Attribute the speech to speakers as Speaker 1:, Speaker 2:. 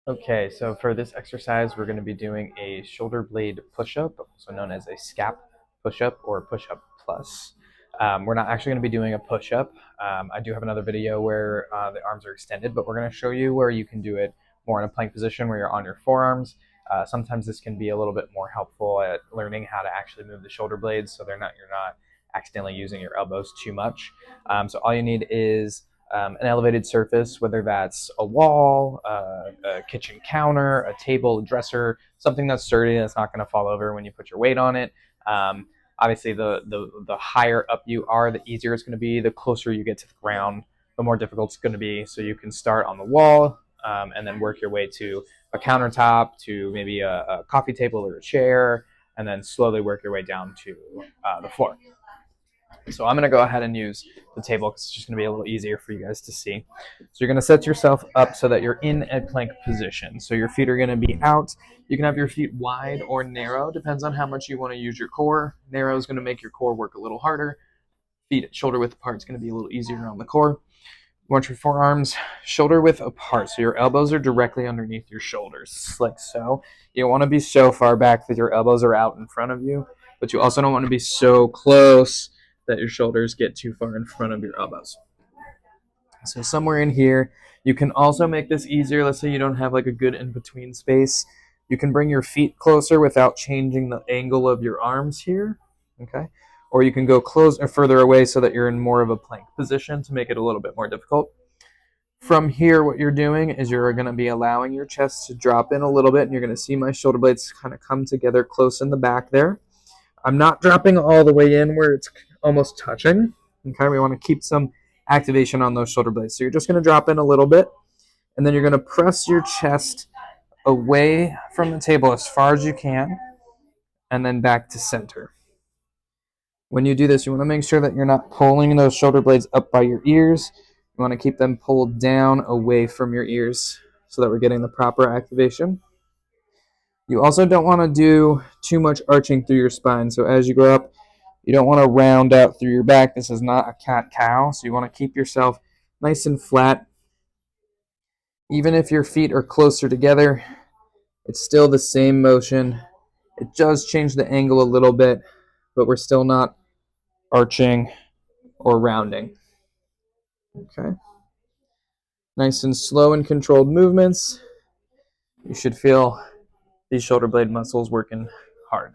Speaker 1: Okay, so for this exercise, we're going to be doing a shoulder blade push-up, also known as a scap push-up or push-up plus. We're not actually going to be doing a push-up. I do have another video where the arms are extended, but we're going to show you where you can do it more in a plank position where you're on your forearms. Sometimes this can be a little bit more helpful at learning how to actually move the shoulder blades so you're not accidentally using your elbows too much. So all you need is an elevated surface, whether that's a wall, a kitchen counter, a table, a dresser, something that's sturdy that's not going to fall over when you put your weight on it. Obviously, the higher up you are, the easier it's going to be. The closer you get to the ground, the more difficult it's going to be. So you can start on the wall and then work your way to a countertop, to maybe a coffee table or a chair, and then slowly work your way down to the floor. So I'm going to go ahead and use the table because it's just going to be a little easier for you guys to see. So you're going to set yourself up so that you're in a plank position. So your feet are going to be out. You can have your feet wide or narrow, depends on how much you want to use your core. Narrow is going to make your core work a little harder. Feet shoulder width apart is going to be a little easier on the core. You want your forearms shoulder width apart, so your elbows are directly underneath your shoulders, like so. You don't want to be so far back that your elbows are out in front of you, but you also don't want to be so close that your shoulders get too far in front of your elbows. So somewhere in here, you can also make this easier. Let's say you don't have like a good in-between space. You can bring your feet closer without changing the angle of your arms here, okay? Or you can go close or further away so that you're in more of a plank position to make it a little bit more difficult. From here, what you're doing is you're going to be allowing your chest to drop in a little bit, and you're going to see my shoulder blades kind of come together close in the back there. I'm not dropping all the way in where it's almost touching. Okay, we want to keep some activation on those shoulder blades. So you're just going to drop in a little bit, and then you're going to press your chest away from the table as far as you can, and then back to center. When you do this, you want to make sure that you're not pulling those shoulder blades up by your ears. You want to keep them pulled down away from your ears so that we're getting the proper activation. You also don't want to do too much arching through your spine. So as you go up, you don't want to round out through your back. This is not a cat-cow, so you want to keep yourself nice and flat. Even if your feet are closer together, it's still the same motion. It does change the angle a little bit, but we're still not arching or rounding. Okay. Nice and slow and controlled movements. You should feel these shoulder blade muscles working hard.